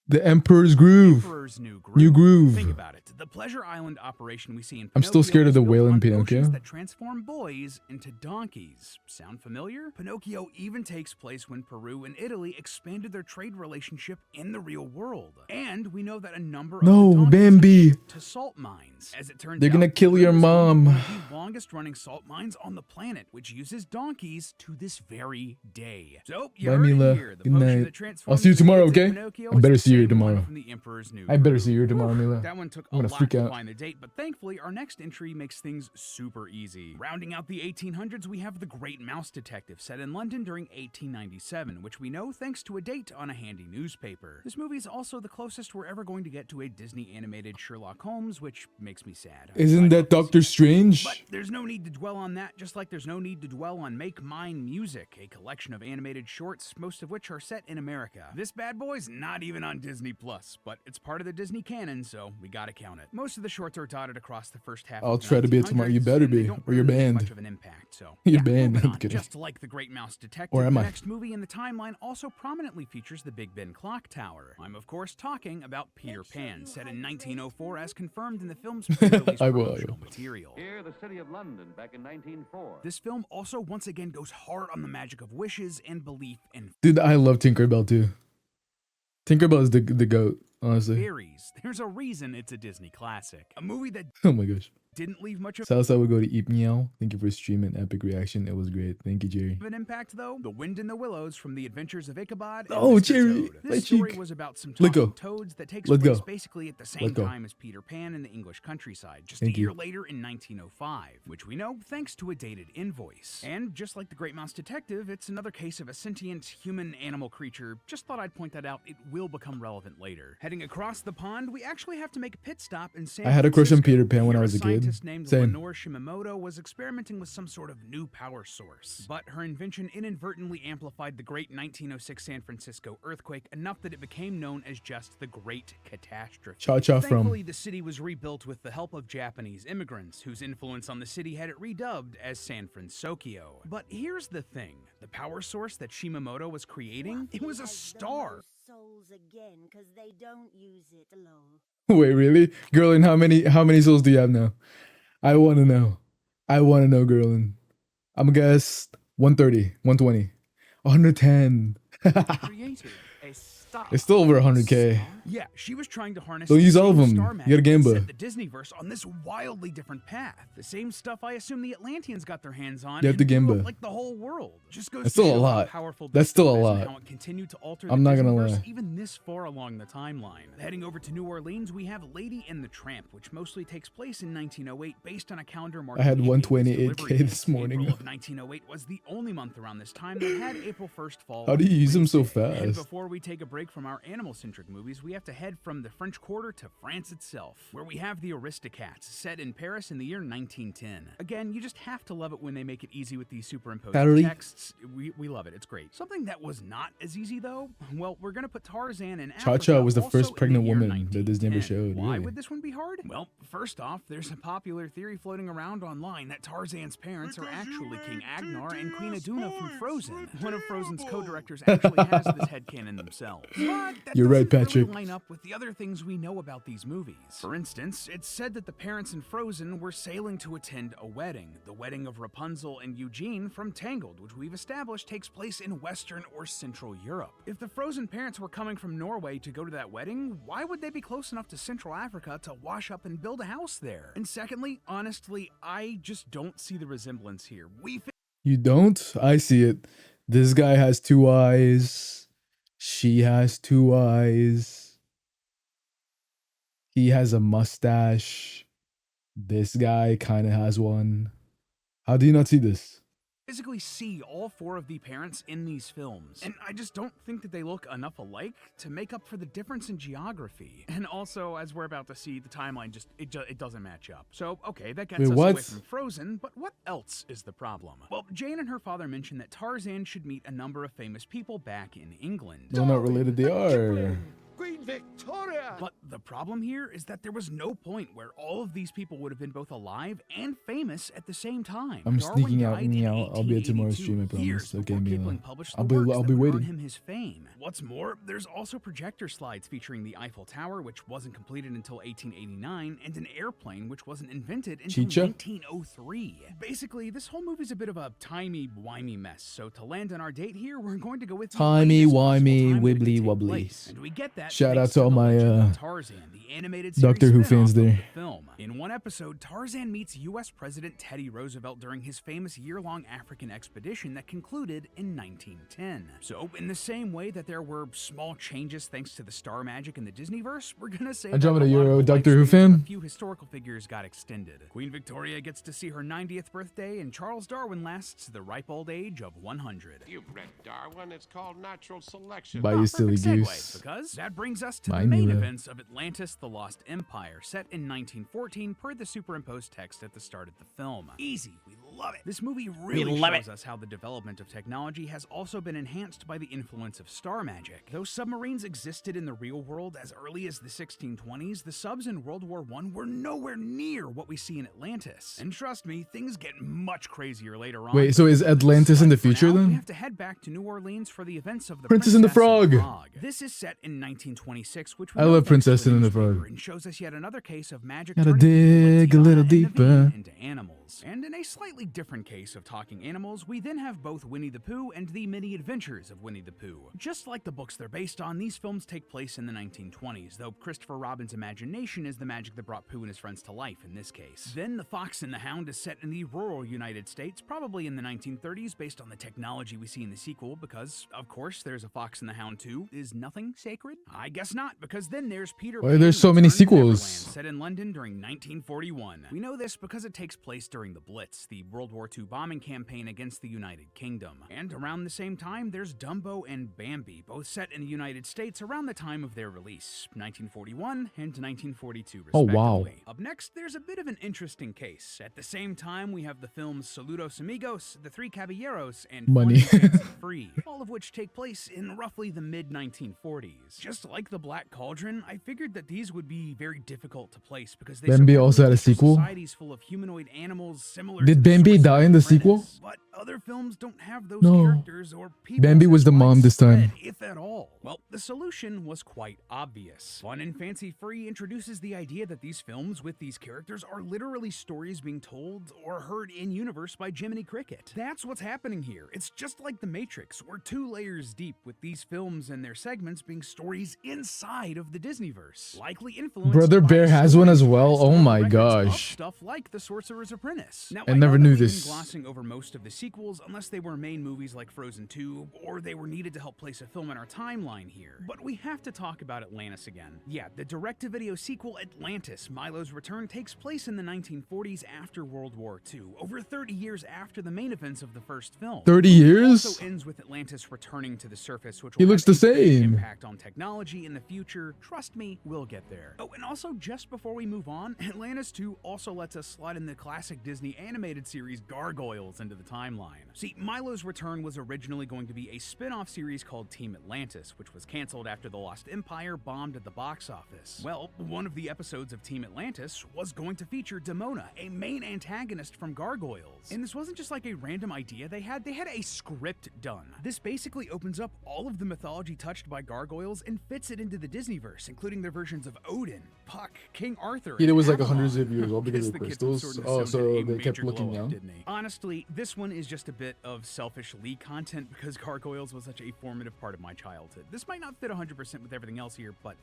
The Emperor's Groove. Emperor's New Groove. New Groove. Think about it. The Pleasure Island operation we see in I'm still scared of the whale in whale Pinocchio. that transform boys into donkeys. Sound familiar? Pinocchio even takes place when Peru and Italy expanded their trade relationship in the real world. And we know that a number of No, the donkeys Bambi. went to salt mines. As it turns They're gonna out, kill Peru your is home to mom. one of the longest running salt mines on the planet, which uses donkeys to this very day. So, you Bye, heard it Mila. here. The Good potion night. that I'll transforms see you tomorrow, kids in okay? Pinocchio I is better the see you same one tomorrow. from the Emperor's New I better Groove. see you tomorrow, Mila. That one took a I'm gonna lot freak to out. find the date, but thankfully our next entry makes things super easy. Rounding out the 1800s, we have The Great Mouse Detective, set in London during 1897, which we know thanks to a date on a handy newspaper. This movie is also the closest we're ever going to get to a Disney animated Sherlock Holmes, which makes me sad. Isn't that Doctor Strange? But there's no need to dwell on that, just like there's no need to dwell on Make Mine Music, a collection of animated shorts, most of which are set in America. This bad boy's not even on Disney Plus, but it's part of the Disney canon, so we gotta count it. Most of the shorts are dotted across the first half. I'll of the try to be it tomorrow. You 1900s, better and they be, don't or you're really make banned. Much of an impact, so You're yeah, banned. moving I'm on. kidding. Just like The Great Mouse Detective, Or am the I? next movie in the timeline also prominently features the Big Ben Clock Tower. I'm of course talking about Peter Pan, set in 1904 as confirmed in the film's pre-release I will. promotional material. Here, the city of London, back in 1904. This film also once again goes hard on the magic of wishes and belief in Dude, I love Tinkerbell too. Tinkerbell is the goat, honestly. fairies. There's a reason it's a Disney classic. A movie that Oh my gosh. didn't leave much of Silas, I would go to Eat Meow. Thank you for streaming Epic Reaction. It was great. Thank you, Jerry. an impact, though. The Wind in the Willows from The Adventures of Ichabod and Oh, Mr. Jerry, Toad. my This story cheek. was about some Let talking go. toads that takes Let place go. basically at the same Let go. time as Peter Pan in the English countryside, just Thank a year you. later in 1905, which we know thanks to a dated invoice. And just like The Great Mouse Detective, it's another case of a sentient human-animal creature. Just thought I'd point that out. It will become relevant later. Heading across the pond, we actually have to make a pit stop in San I had a crush on Francisco. Peter Pan when I Here, was a kid. scientist named Same. Lenore Shimamoto was experimenting with some sort of new power source. But her invention inadvertently amplified the great 1906 San Francisco earthquake enough that it became known as just the Great Catastrophe. Cha-cha from- Thankfully, the city was rebuilt with the help of Japanese immigrants, whose influence on the city had it redubbed as San Francisco. But here's the thing. The power source that Shimamoto was creating, it was a star. Souls again, 'cause they don't use it, lol. Wait, really? Girlin, how many souls do you have now? I want to know. I want to know, Girlin. I'm gonna guess 130, 120, 110. Created a star. It's still over 100K. Yeah, she was trying to harness Don't the use all of same them. star You magic got a that Gamba. set the Disneyverse on this wildly different path. The same stuff I assume the Atlanteans got their hands on. You have and the blew up Gamba. like the whole world. Just goes That's to still a show how lot. powerful That's this still a stuff is lot. and how it continued to alter I'm the not gonna Disneyverse lie. even this far along the timeline. Heading over to New Orleans, we have Lady and the Tramp, which mostly takes place in 1908 based on a calendar marking I had Indiana's 128K delivery date. this morning. April of 1908 was the only month around this time that had April 1st fall. How do you on use them so Wednesday. And fast? before we take a break from our animal-centric movies, we have to head from the French Quarter to France itself, where we have the Aristocats, set in Paris in the year 1910. Again, you just have to love it when they make it easy with these superimposed Paris. texts. We love it. It's great. Something that was not as easy, though, well, we're going to put Tarzan in Cha-Cha Africa was the also first in pregnant the year woman that Disney ever 1910. showed, Why really. would this one be hard? Well, first off, there's a popular theory floating around online that Tarzan's parents are actually King Agnar and Queen Aduna from Frozen. One of Frozen's co-directors actually has this headcanon themselves. themselves. But that You're right, doesn't Patrick. really line up with the other things we know about these movies. For instance, it's said that the parents in Frozen were sailing to attend a wedding, the wedding of Rapunzel and Eugene from Tangled, which we've established takes place in Western or Central Europe. If the Frozen parents were coming from Norway to go to that wedding, why would they be close enough to Central Africa to wash up and build a house there? And secondly, honestly, I just don't see the resemblance here. You don't? I see it. This guy has 2 eyes. She has 2 eyes. He has a mustache. This guy kind of has one. How do you not see this? Physically see all 4 of the parents in these films, and I just don't think that they look enough alike to make up for the difference in geography. And also, as we're about to see, the timeline just it doesn't match up. So okay, that gets us away from Frozen, but what else is the problem? Well, Jane and her father mentioned that Tarzan should meet a number of famous people back in England. They're not related, they are. Queen Victoria! But the problem here is that there was no point where all of these people would have been both alive and famous at the same time. I'm Darwin sneaking out died and in I'll be at tomorrow's 1882, stream, I promise. years Okay, before Mila. Kipling published the I'll be works that would earn waiting. him his fame. What's more, there's also projector slides featuring the Eiffel Tower, which wasn't completed until 1889, and an airplane, which wasn't invented until Chicha? 1903. Basically, this whole movie's a bit of a timey-wimey mess, so to land on our date here, we're going to go with the latest possible time Timey-wimey, that it could wibbly take wobbly. place. And we get that Shout out thanks to all the my Legend of Tarzan, the animated Doctor series Who spin-off fans of there. the film. In one episode, Tarzan meets U.S. President Teddy Roosevelt during his famous year-long African expedition that concluded in 1910. So, in the same way that there were small changes thanks to the star magic in the Disneyverse, we're gonna say Andromeda, that a lot you're of a the Doctor Who lifespans of fan? a few historical figures got extended. Queen Victoria gets to see her 90th birthday, and Charles Darwin lasts the ripe old age of 100. You've read Darwin. It's called natural selection. Bye, you silly Perfect segue, goose. because that brings us to Bye, the main Mila. events of Atlantis: The Lost Empire, set in 1914 per the superimposed text at the start of the film. Easy, we love it. This movie really shows us how the development of technology has also been enhanced by the influence of star magic. Though submarines existed in the real world as early as the 1620s, the subs in World War I were nowhere near what we see in Atlantis. And trust me, things get much crazier later on. Wait, so is Atlantis in the future We then? have to head back to New Orleans for the events of the Princess and the Frog. This is set in 1926, which we I know love thanks to Princess the and the newspaper, Frog. and shows us yet another case of magic Gotta turning dig a Atlanteana little and Navi deeper. into animals. And in a slightly different case of talking animals, we then have both Winnie the Pooh and the Many Adventures of Winnie the Pooh. Just like the books they're based on, these films take place in the 1920s, though Christopher Robin's imagination is the magic that brought Pooh and his friends to life in this case. Then The Fox and the Hound is set in the rural United States, probably in the 1930s, based on the technology we see in the sequel, because, of course, there's a Fox and the Hound 2. Is nothing sacred? I guess not, because then there's Peter Why Pan there's so many Return to Neverland, sequels? set in London during 1941. We know this because it takes place during the Blitz, the World War II bombing campaign against the United Kingdom. And around the same time, there's Dumbo and Bambi, both set in the United States around the time of their release, 1941 and 1942 Oh, respectively. wow. Up next, there's a bit of an interesting case. At the same time, we have the films Saludos Amigos, The Three Caballeros, and Money. Fun and Fancy Free, all of which take place in roughly the mid-1940s. Just like The Black Cauldron, I figured that these would be very difficult to place because they Bambi so also had a heavily feature sequel? societies full of humanoid animals similar Did to the Bambi Sorcerer's die in the sequel? Apprentice, but other films don't have those No. characters or people Bambi was as the mom this time. widespread, if at all. Well, the solution was quite obvious. Fun and Fancy Free introduces the idea that these films with these characters are literally stories being told or heard in universe by Jiminy Cricket. That's what's happening here. It's just like The Matrix. We're 2 layers deep with these films and their segments being stories inside of the Disneyverse. Likely influenced Brother by Bear has one as stories well? based Oh on my records of gosh. stuff like The Sorcerer's Apprentice. Now, I know never that knew we've been this. glossing over most of the sequels unless they were main movies like Frozen 2 or they were needed to help place a film in our timeline here. But we have to talk about Atlantis again. Yeah, the direct-to-video sequel Atlantis, Milo's Return, takes place in the 1940s after World War II, over 30 years after the main events of the first film. 30 The movie years? also ends with Atlantis returning to the surface, which He will looks have the a big same. impact on technology in the future. Trust me, we'll get there. Oh, and also, just before we move on, Atlantis 2 also lets us slide in the classic Disney animated series series Gargoyles into the timeline. See, Milo's Return was originally going to be a spin-off series called Team Atlantis, which was canceled after the Lost Empire bombed at the box office. Well, one of the episodes of Team Atlantis was going to feature Demona, a main antagonist from Gargoyles. And this wasn't just like a random idea they had a script done. This basically opens up all of the mythology touched by Gargoyles and fits it into the Disneyverse, including their versions of Odin, Puck, King Arthur. Yeah, it was like Avalon. hundreds of years old because of the Guess the kid was crystals. sort of Oh, zoned so in a they kept major looking glow-up, young. didn't he? Honestly, this one is just a bit of selfish Lee content because Gargoyles was such a formative part of my childhood. This might not fit 100% with everything else here, but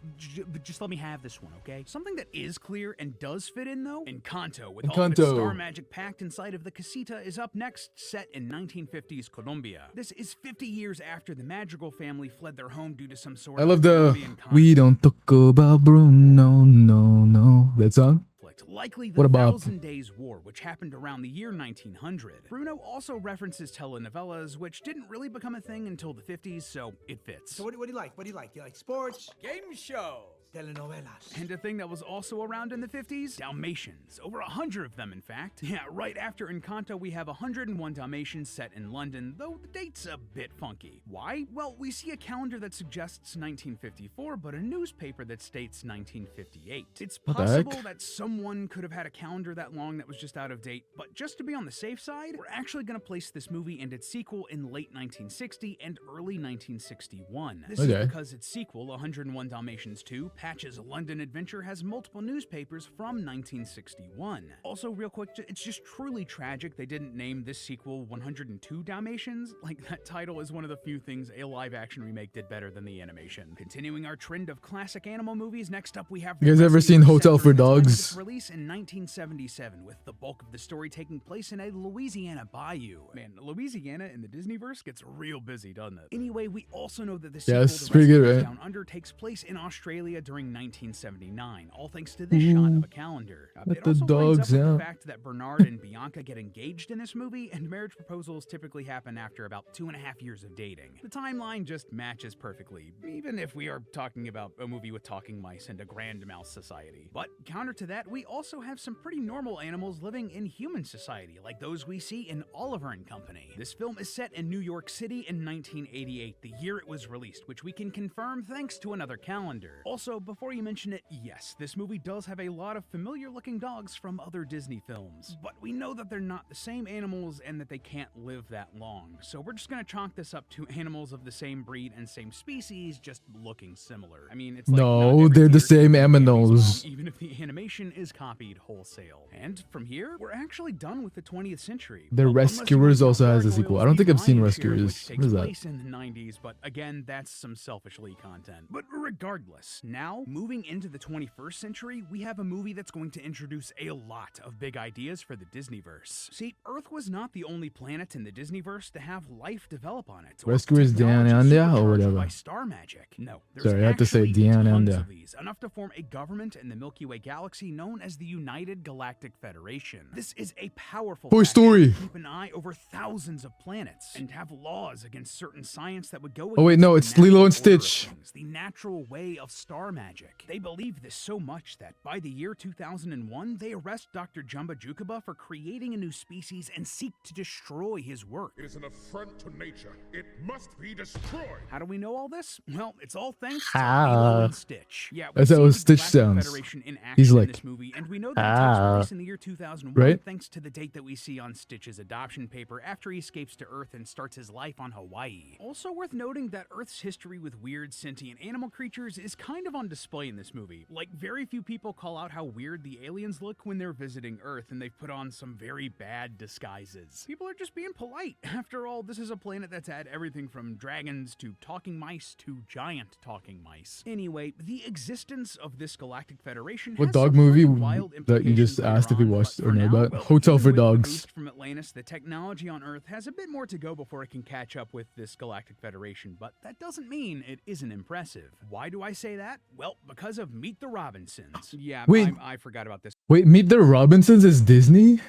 just let me have this one, okay? Something that is clear and does fit in, though, Encanto, with all of its Encanto. star magic packed inside of the casita, is up next, set in 1950s Colombia. This is 50 years after the Madrigal family fled their home due to some sort I of love the Colombian "We don't talk about Bruno, no, no" that song. conflict, likely the What about- Thousand Days War, which happened around the year 1900. Bruno also references telenovelas, which didn't really become a thing until the 50s, so it fits. So what do you like? What do you like? You like sports? Game show. Telenovelas. And a thing that was also around in the 50s? Dalmatians. Over 100 of them, in fact. Yeah, right after Encanto, we have 101 Dalmatians set in London, though the date's a bit funky. Why? Well, we see a calendar that suggests 1954, but a newspaper that states 1958. It's What the heck? possible that someone could have had a calendar that long that was just out of date, but just to be on the safe side, we're actually going to place this movie and its sequel in late 1960 and early 1961. This Okay. is because its sequel, 101 Dalmatians 2, Patch's London Adventure, has multiple newspapers from 1961. Also, real quick, it's just truly tragic they didn't name this sequel 102 Dalmatians. Like, that title is one of the few things a live-action remake did better than the animation. Continuing our trend of classic animal movies, next up we have... You guys ever Rescue seen set Hotel for during the time of Dogs? its release in 1977, with the bulk of the story taking place in a Louisiana bayou. Man, Louisiana in the Disneyverse gets real busy, doesn't it? Anyway, we also know that the sequel it's to pretty good, Rescuers right? Down Under takes place in Australia during 1979, all thanks to this shot of a calendar. Let It the also lines dogs up with out. the fact that Bernard and Bianca get engaged in this movie, and marriage proposals typically happen after about 2.5 years of dating. The timeline just matches perfectly, even if we are talking about a movie with talking mice and a grand mouse society. But counter to that, we also have some pretty normal animals living in human society, like those we see in Oliver and Company. This film is set in New York City in 1988, the year it was released, which we can confirm thanks to another calendar. Also, before you mention it, yes, this movie does have a lot of familiar-looking dogs from other Disney films, but we know that they're not the same animals and that they can't live that long, so we're just gonna chalk this up to animals of the same breed and same species just looking similar. I mean, it's like not No, every they're the theater same can be aminals. wrong, even if the animation is copied wholesale. And from here, we're actually done with the 20th century. The Well, unless you Rescuers want also to has a count sequel. I Gargoyles, don't think the I've seen Lion's Share, which Rescuers. takes What is that? place in the 90s, but again, that's some selfish Lee content. But regardless, now, moving into the 21st century, we have a movie that's going to introduce a lot of big ideas for the Disneyverse. See, Earth was not the only planet in the Disneyverse to have life develop on it. or Rescuers down technology under or supercharged whatever. by star magic. No, there's Sorry, I had to say actually down tons under. of these, enough to form a government in the Milky Way galaxy known as the United Galactic Federation. This is a powerful Toy faction Story. to keep an eye over thousands of planets and have laws against certain science that would go Oh, wait, against no, the it's Lilo natural and order of Stitch. things, the natural way of star magic. They believe this so much that by the year 2001, they arrest Dr. Jumba Jukaba for creating a new species and seek to destroy his work. It is an affront to nature. It must be destroyed. How do we know all this? Well, it's all thanks to Ah. Lilo and Stitch. Yeah, we That's how see the Stitch Galactic sounds. Federation in action He's in like, this movie, and we know that it takes place in the year 2001 Right? thanks to the date that we see on Stitch's adoption paper after he escapes to Earth and starts his life on Hawaii. Also worth noting that Earth's history with weird sentient animal creatures is kind of on display in this movie. Like, very few people call out how weird the aliens look when they're visiting Earth, and they've put on some very bad disguises. People are just being polite. After all, this is a planet that's had everything from dragons to talking mice to giant talking mice. Anyway, the existence of this Galactic Federation What has dog some movie pretty wild that you just implications asked if you later on, watched but or for know now, about? well, Hotel even for with the Dogs. boost from Atlantis, the technology on Earth has a bit more to go before it can catch up with this Galactic Federation, but that doesn't mean it isn't impressive. Why do I say that? Well, because of Meet the Robinsons. Yeah, Wait. I forgot about this. Wait, Meet the Robinsons is Disney?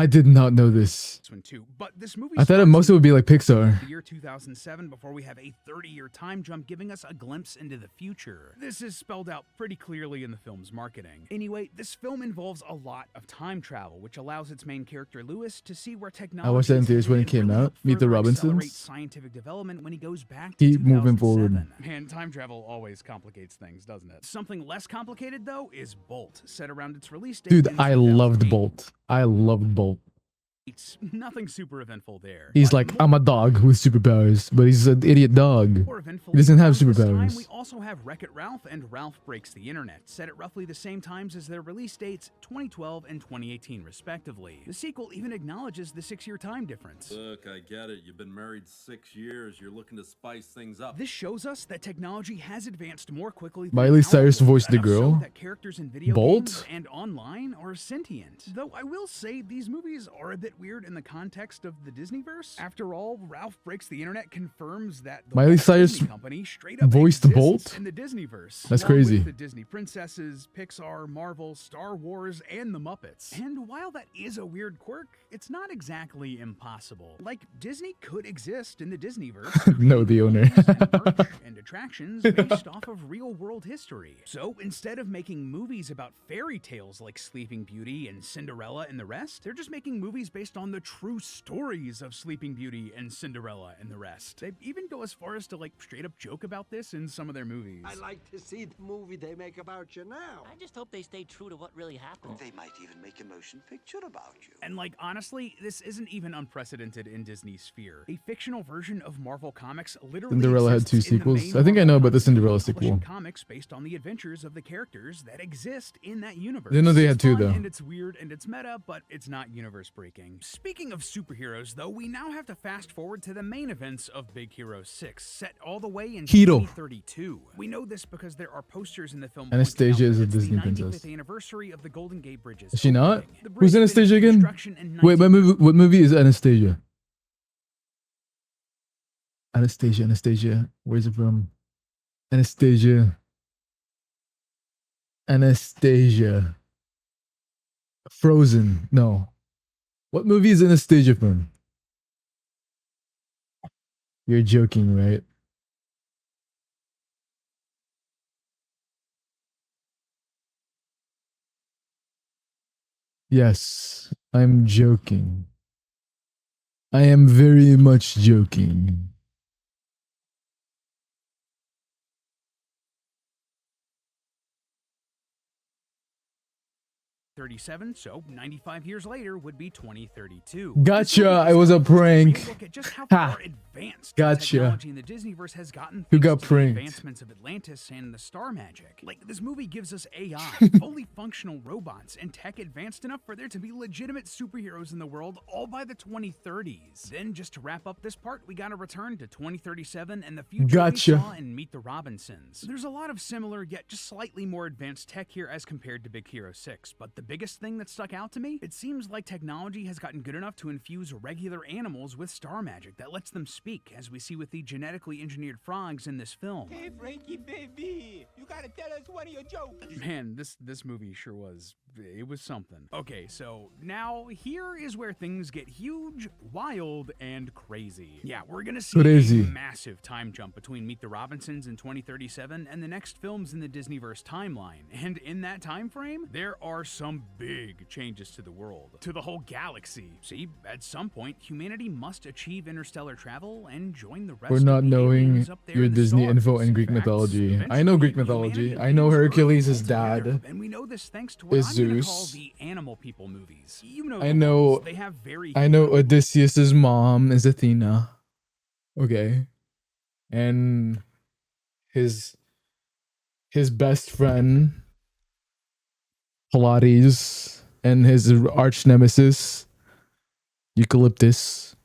I did not know this. This one too, but this movie I thought it starts mostly would be like Pixar. the year 2007 before we have a 30-year time jump giving us a glimpse into the future. This is spelled out pretty clearly in the film's marketing. Anyway, this film involves a lot of time travel, which allows its main character Lewis to see where technology I watched that in is theaters when it headed and came really out. Meet the further accelerate Robinsons. scientific development when he goes back to Keep moving 2007. forward. Man, time travel always complicates things, doesn't it? Something less complicated though is Bolt, set around its release date. Dude, in I 2008. loved Bolt. I loved Bolt. It's nothing super eventful there. He's but like, I'm a dog with superpowers, but he's an idiot dog. more eventful He doesn't have around this time, superpowers. we also have Wreck-It Ralph and Ralph Breaks the Internet, set at roughly the same times as their release dates, 2012 and 2018 respectively. The sequel even acknowledges the 6-year time difference. Look, I get it. You've been married 6 years. You're looking to spice things up. This shows us that technology has advanced more quickly than Miley our Cyrus world, voiced the enough so girl. that characters in video Bolt? games and online are sentient. Though I will say these movies are a bit weird in the context of the Disneyverse. After all, Ralph Breaks the Internet confirms that the Miley Walt Cyrus Disney Company straight up voiced exists Bolt? in the Disneyverse. That's along with crazy. the Disney princesses, Pixar, Marvel, Star Wars, and the Muppets. And while that is a weird quirk, it's not exactly impossible. Like, Disney could exist in the Disneyverse. No, the owner. and attractions based off of real-world history. So instead of making movies about fairy tales like Sleeping Beauty and Cinderella and the rest, they're just making movies based on the true stories of Sleeping Beauty and Cinderella and the rest. They even go as far as to like straight up joke about this in some of their movies. I like to see the movie they make about you now. I just hope they stay true to what really happened. They might even make a motion picture about you. And like, honestly, this isn't even unprecedented in Disney's sphere. A fictional version of Marvel Comics literally Cinderella had 2 exists in the sequels. main I think I know about the Cinderella publishing sequel. comics based on the adventures of the characters that exist in that universe. Didn't know they had It's 2 fun though. And it's weird and it's meta, but it's not universe breaking. Speaking of superheroes, though, we now have to fast forward to the main events of Big Hero 6, set all the way in Hero. 2032. We know this because there are posters in the film. Anastasia is a pointing out that it's Disney the princess. 95th anniversary of the Golden Gate Bridge's Is she not? opening. The bridge Who's finished Anastasia again? construction in Wait, what movie is Anastasia? Anastasia. Where's it from? Anastasia. Frozen. No. What movie is Anastasia from? You're joking, right? Yes, I'm joking. I am very much joking. '37, so 95 years later would be 2032. Gotcha. It was a prank. Look at just how Ha. far advanced Gotcha. technology in the Disneyverse has gotten. Who thanks got to the pranked? advancements of Atlantis and the star magic. Like, this movie gives us AI, fully functional robots, and tech advanced enough for there to be legitimate superheroes in the world, all by the 2030s. Then, just to wrap up this part, we gotta return to 2037 and the future Gotcha. we saw in Meet the Robinsons. There's a lot of similar, yet just slightly more advanced tech here as compared to Big Hero 6, but the biggest thing that stuck out to me, it seems like technology has gotten good enough to infuse regular animals with star magic that lets them speak, as we see with the genetically engineered frogs in this film. Hey, Frankie, baby, you gotta tell us one of your jokes. Man, this movie sure was, it was something. Okay, so now here is where things get huge, wild, and crazy. Yeah, we're gonna see Crazy. a massive time jump between Meet the Robinsons in 2037 and the next films in the Disneyverse timeline. And in that time frame, there are some big changes to the world, to the whole galaxy. See, at some point, humanity must achieve interstellar travel and join the rest For of not the knowing aliens up there your in the Disney stars. info and Greek In fact, mythology. I know Greek mythology. I know Hercules is dad. and we know this thanks to what Is I'm gonna call Zeus. the animal people movies. You know, I the know. ones. They have very I know Odysseus's mom is Athena. Okay, and his best friend Pilates and his arch nemesis Eucalyptus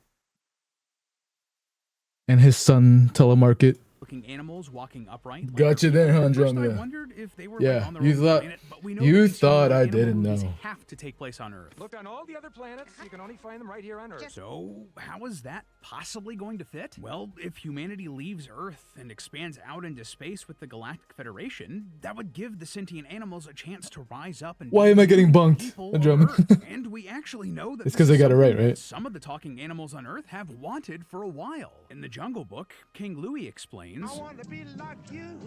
and his son Telemarket. looking animals walking upright. Like Gotcha then, huh, at first I Andromeda? wondered if they were Yeah, like on their you own thought planet, but we know you that these thought smaller I animal didn't movies know. have to take place on Earth. Looked on all the other planets. You can only find them right here on Earth. So, how is that possibly going to fit? Well, if humanity leaves Earth and expands out into space with the Galactic Federation, that would give the sentient animals a chance to rise up and Why am I getting bunked, people of Andromeda? Earth. And we actually know that It's this 'cause I is got it right, something that right? some of the talking animals on Earth have wanted for a while. In the Jungle Book, King Louis explains, I want to be like you.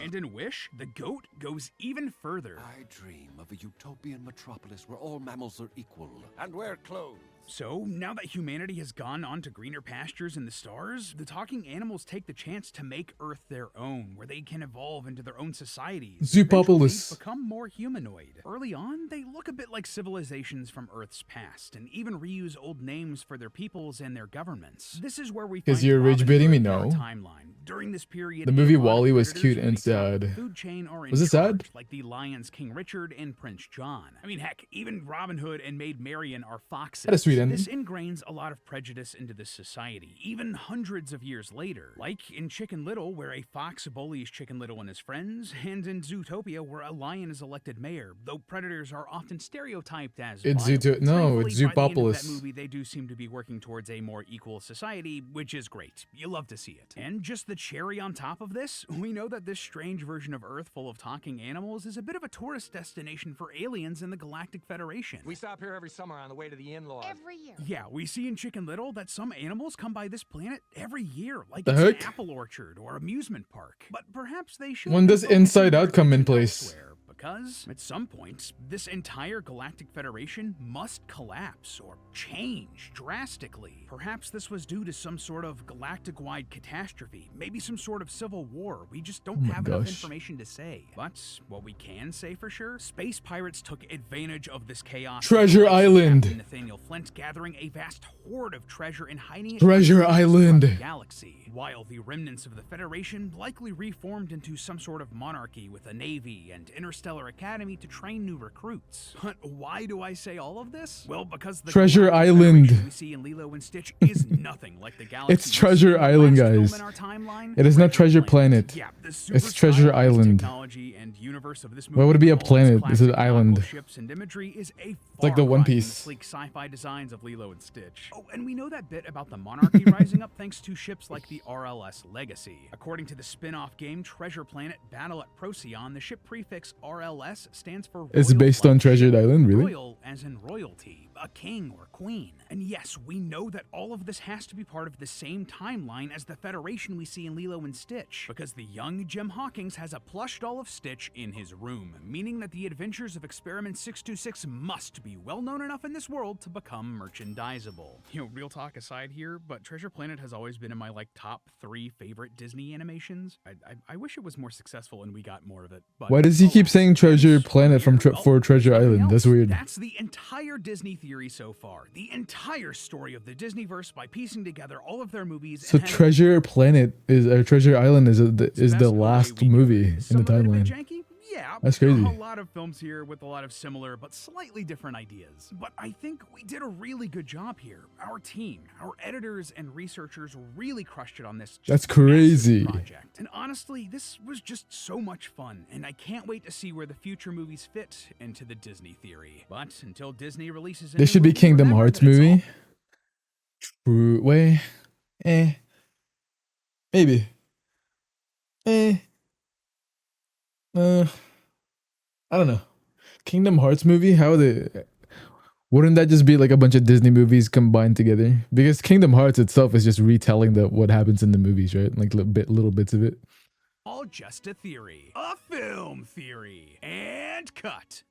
and in Wish, the goat goes even further. I dream of a utopian metropolis where all mammals are equal. And wear clothes. So, now that humanity has gone on to greener pastures in the stars, the talking animals take the chance to make Earth their own, where they can evolve into their own societies. Zoopopolis. Eventually become more humanoid. Early on, they look a bit like civilizations from Earth's past, and even reuse old names for their peoples and their governments. This is where we find 'Cause you're rage baiting me? Robin Hood in No. our timeline. During this period, The movie a lot of WALL-E was predators cute who and they saw with the sad. food chain are in Was it sad? charge, like the lions King Richard and Prince John. I mean, heck, even Robin Hood and Maid Marian are foxes. Had a sweet ending. This ingrains a lot of prejudice into this society, even hundreds of years later. Like in Chicken Little, where a fox bullies Chicken Little and his friends, and in Zootopia, where a lion is elected mayor, though predators are often stereotyped as It's violent. no, it's Thankfully, by the end of Zoopopolis. that movie, they do seem to be working towards a more equal society, which is great. You love to see it. And just the cherry on top of this, we know that this strange version of Earth full of talking animals is a bit of a tourist destination for aliens in the Galactic Federation. We stop here every summer on the way to the in-laws. Every year. Yeah, we see in Chicken Little that some animals come by this planet every year, like The it's heck? an apple orchard or amusement park. But perhaps they should. When does Inside Out come in place? Because at some point, this entire Galactic Federation must collapse or change drastically. Perhaps this was due to some sort of galactic-wide catastrophe, maybe some sort of civil war. We just don't my have enough gosh. information to say. But what we can say for sure, space pirates took advantage of this chaos. Treasure Island. Captain Nathaniel Flint gathering a vast hoard of treasure and hiding it Treasure throughout the Island. galaxy, while the remnants of the Federation likely reformed into some sort of monarchy with a navy and interstellar academy to train new recruits. But why do I say all of this? Well, because the Treasure Galactic Island. Federation we see in Lilo and Stitch is nothing like the galaxy. It's we see Treasure in the Island, last film guys. in our timeline, It is not Treasure Planet. Yeah, the It's Treasure Island. technology and universe of this Why would it be a movie, all its planet? It's an classic island. nautical ships and imagery is a like the far One cry from Piece. the sleek sci-fi designs of Lilo and Stitch. Oh, and we know that bit about the monarchy rising up thanks to ships like the RLS Legacy. According to the spin-off game Treasure Planet Battle at Procyon, the ship prefix RLS stands for It's Royal based on White Treasure Ship. Island, really? Royal as in royalty, a king or queen. And yes, we know that all of this has to be part of the same timeline as the Federation we see in Lilo and Stitch, because the young Jim Hawkins has a plush doll of Stitch in his room, meaning that the adventures of Experiment 626 must be well known enough in this world to become merchandisable. You know, real talk aside here, but Treasure Planet has always been in my top 3 favorite Disney animations. I wish it was more successful and we got more of it. But Why does he keep saying Treasure Planet from for Treasure Island? That's weird. That's the entire Disney theory so far. The entire story of the Disneyverse by piecing together all of their movies. So and having Treasure Planet is Treasure Island is the last movie in the some of it a bit timeline. janky. Yeah, That's there crazy. are a lot of films here with a lot of similar but slightly different ideas. But I think we did a really good job here. Our team, our editors and researchers really crushed it on this. That's just massive crazy. project. And honestly, this was just so much fun, and I can't wait to see where the future movies fit into the Disney theory. But until Disney releases, There should be Kingdom Hearts movie. True way. Maybe. I don't know. Kingdom Hearts movie? Wouldn't that just be like a bunch of Disney movies combined together? Because Kingdom Hearts itself is just retelling what happens in the movies, right? Like little bits of it. all just a theory, a film theory, and cut.